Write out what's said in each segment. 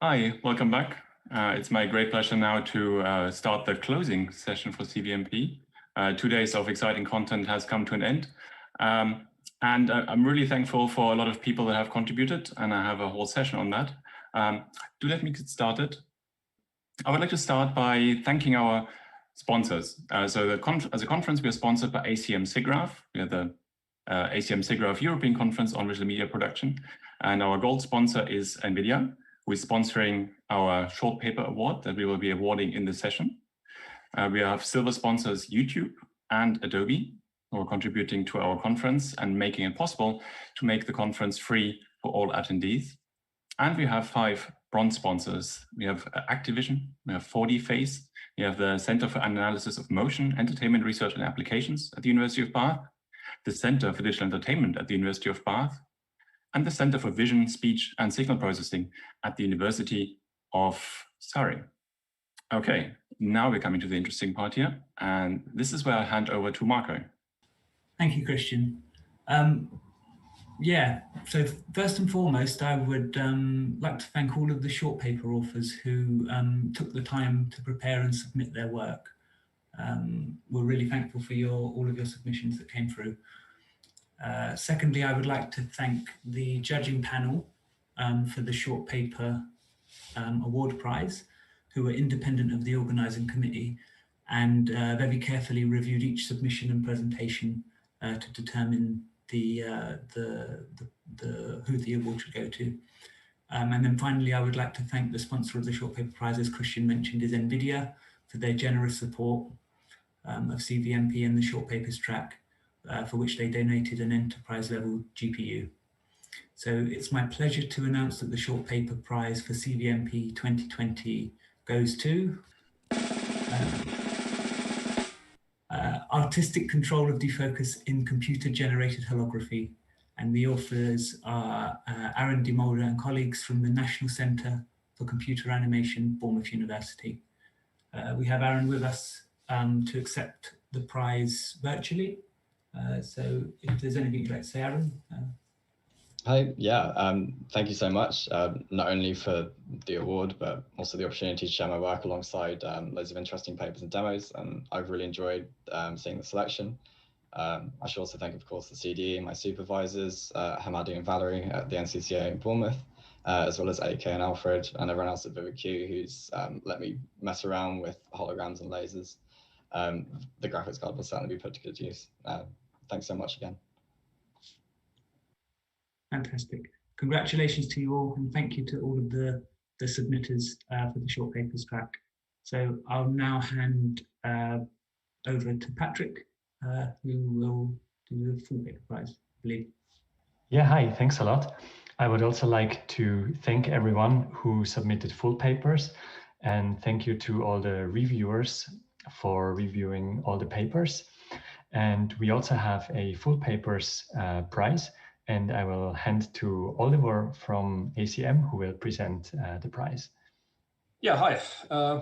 Hi, welcome back. It's my great pleasure now to start the closing session for CVMP. 2 days of exciting content has come to an end. And I'm really thankful for a lot of people that have contributed, and I have a whole session on that. Do let me get started. I would like to start by thanking our sponsors. As a conference, we are sponsored by ACM SIGGRAPH. We are the ACM SIGGRAPH European Conference on Visual Media Production. And our gold sponsor is NVIDIA, who is sponsoring our short paper award that we will be awarding in this session. We have silver sponsors YouTube and Adobe, who are contributing to our conference and making it possible to make the conference free for all attendees. And we have 5 bronze sponsors. We have Activision, we have 4D Face, we have the Center for Analysis of Motion, Entertainment Research and Applications at the University of Bath, the Center for Digital Entertainment at the University of Bath, and the Center for Vision, Speech and Signal Processing at the University of Surrey. Okay, now we're coming to the interesting part here, and this is where I hand over to Marco. Thank you, Christian. So first and foremost, I would like to thank all of the short paper authors who took the time to prepare and submit their work. We're really thankful for all of your submissions that came through. Secondly, I would like to thank the judging panel for the short paper award prize, who were independent of the organising committee and very carefully reviewed each submission and presentation to determine who the award should go to. And then finally, I would like to thank the sponsor of the short paper prize, as Christian mentioned, is NVIDIA, for their generous support of CVMP and the short papers track, for which they donated an enterprise level GPU. So it's my pleasure to announce that the short paper prize for CVMP 2020 goes to Artistic Control of Defocus in Computer Generated Holography. And the authors are Aaron De Mulder and colleagues from the National Centre for Computer Animation, Bournemouth University. We have Aaron with us to accept the prize virtually. So if there's anything you'd like to say, Aaron. Hi, thank you so much, not only for the award, but also the opportunity to share my work alongside loads of interesting papers and demos, and I've really enjoyed seeing the selection. I should also thank, of course, the CDE, my supervisors, Hamadi and Valerie at the NCCA in Bournemouth, as well as AK and Alfred, and everyone else at VividQ who's let me mess around with holograms and lasers. The graphics card will certainly be put to good use. Thanks so much again. Fantastic. Congratulations to you all, and thank you to all of the submitters for the short papers track. So I'll now hand over to Patrik, who will do the full paper prize, I believe. Yeah, hi, thanks a lot. I would also like to thank everyone who submitted full papers, and thank you to all the reviewers for reviewing all the papers. And we also have a full papers prize, and I will hand to Oliver from ACM, who will present the prize. Yeah, hi,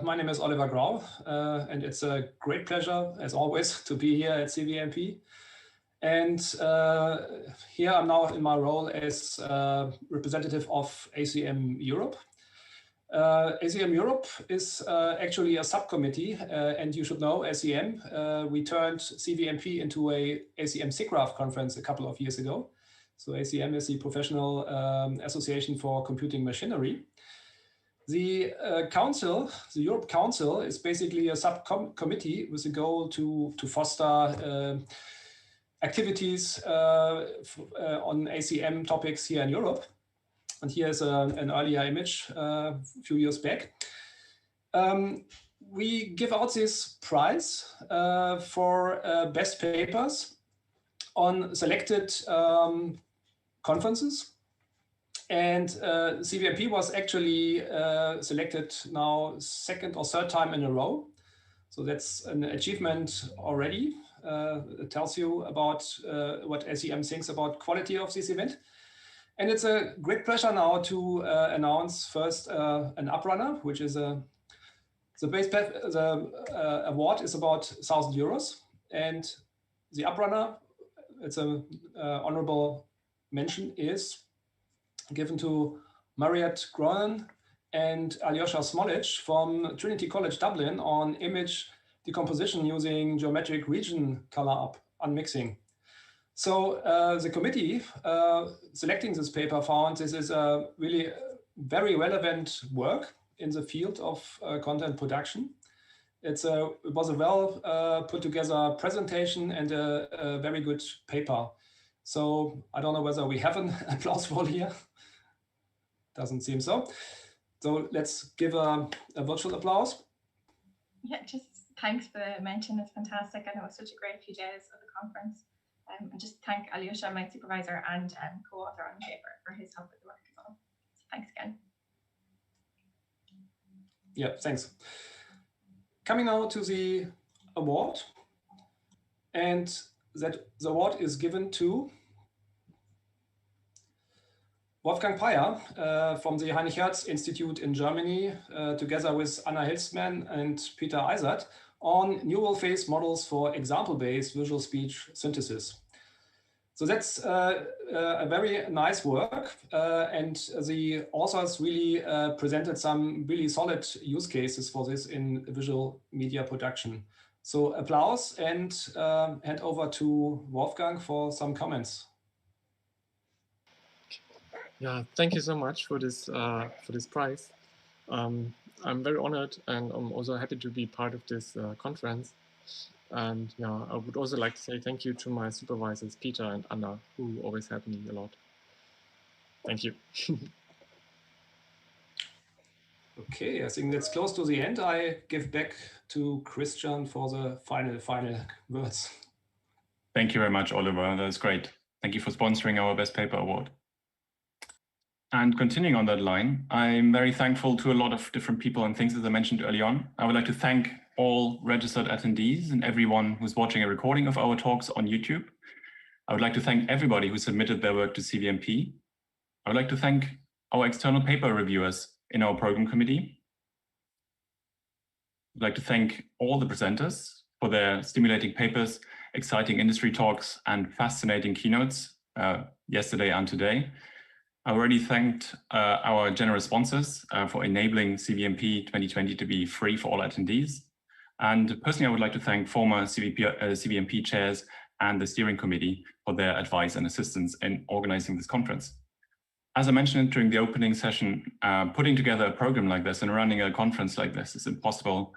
my name is Oliver Grau, and it's a great pleasure, as always, to be here at CVMP. And here I'm now in my role as representative of ACM Europe. ACM Europe is actually a subcommittee, and you should know ACM. We turned CVMP into a ACM SIGGRAPH conference a couple of years ago. So ACM is the Professional Association for Computing Machinery. The Council, the Europe Council, is basically a subcommittee with a goal to foster activities on ACM topics here in Europe. And here's an earlier image a few years back. We give out this prize for best papers on selected conferences. And CVMP was actually selected now 2nd or 3rd time in a row. So that's an achievement already. It tells you about what ACM thinks about quality of this event. And it's a great pleasure now to announce first an uprunner, which is the award is about €1,000, and the uprunner, it's an honourable mention, is given to Grau and Alyosha Smolic from Trinity College Dublin on image decomposition using geometric region color unmixing. So the committee selecting this paper found this is a really very relevant work in the field of content production. It was a well put together presentation and a very good paper. So I don't know whether we have an applause roll here. Doesn't seem so. So let's give a virtual applause. Yeah, just thanks for the mention. It's fantastic. I know it's such a great few days of the conference. And just thank Alyosha, my supervisor and co-author on the paper, for his help with the work as well. So thanks again. Yeah, thanks. Coming now to the award. And that the award is given to Wolfgang Peyer from the Heinrich Hertz Institute in Germany, together with Anna Hilsmann and Peter Eisert, on neural phase models for example-based visual speech synthesis. So that's a very nice work, and the authors really presented some really solid use cases for this in visual media production. So applause, and hand over to Wolfgang for some comments. Yeah, thank you so much for this prize. I'm very honored, and I'm also happy to be part of this conference. And yeah, I would also like to say thank you to my supervisors, Peter and Anna, who always help me a lot. Thank you. Okay, I think that's close to the end. I give back to Christian for the final words. Thank you very much, Oliver. That was great. Thank you for sponsoring our Best Paper Award. And continuing on that line, I'm very thankful to a lot of different people and things, as I mentioned early on. I would like to thank all registered attendees and everyone who's watching a recording of our talks on YouTube. I would like to thank everybody who submitted their work to CVMP. I would like to thank our external paper reviewers in our program committee. I'd like to thank all the presenters for their stimulating papers, exciting industry talks, and fascinating keynotes yesterday and today. I already thanked our generous sponsors for enabling CVMP 2020 to be free for all attendees. And personally, I would like to thank former CVMP chairs and the steering committee for their advice and assistance in organizing this conference. As I mentioned during the opening session, putting together a program like this and running a conference like this is impossible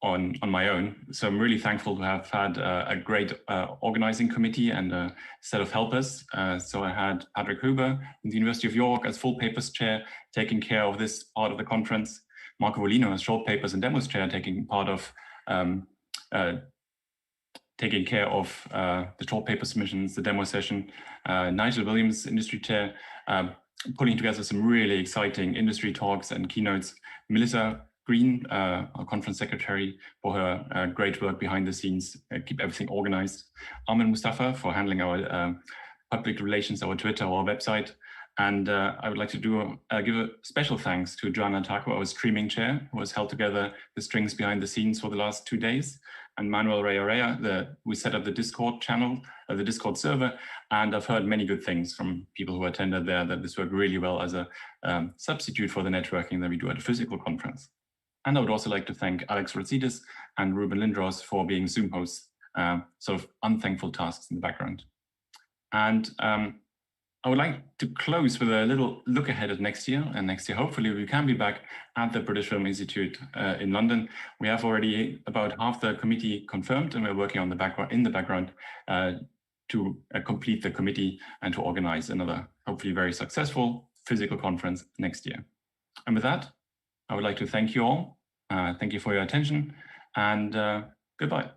on my own. So I'm really thankful to have had a great organizing committee and a set of helpers. So I had Patrik Huber from the University of York as full papers chair, taking care of this part of the conference. Marco Volino as short papers and demos chair, taking part of taking care of the short paper submissions, the demo session. Nigel Williams, industry chair, putting together some really exciting industry talks and keynotes. Melissa Green, our conference secretary, for her great work behind the scenes, keep everything organized. Armin Mustafa for handling our public relations, our Twitter, our website. And I would like to give a special thanks to Joanna Taco, our streaming chair, who has held together the strings behind the scenes for the last 2 days, and Manuel Rea, we set up the Discord channel, the Discord server, and I've heard many good things from people who attended there, that this worked really well as a substitute for the networking that we do at a physical conference. And I would also like to thank Alex Rotsidis and Ruben Lindros for being Zoom hosts, sort of unthankful tasks in the background. And I would like to close with a little look ahead at next year. And next year, hopefully, we can be back at the British Film Institute in London. We have already about half the committee confirmed, and we're working on the background to complete the committee and to organize another, hopefully very successful physical conference next year. And with that, I would like to thank you all. Thank you for your attention, and goodbye.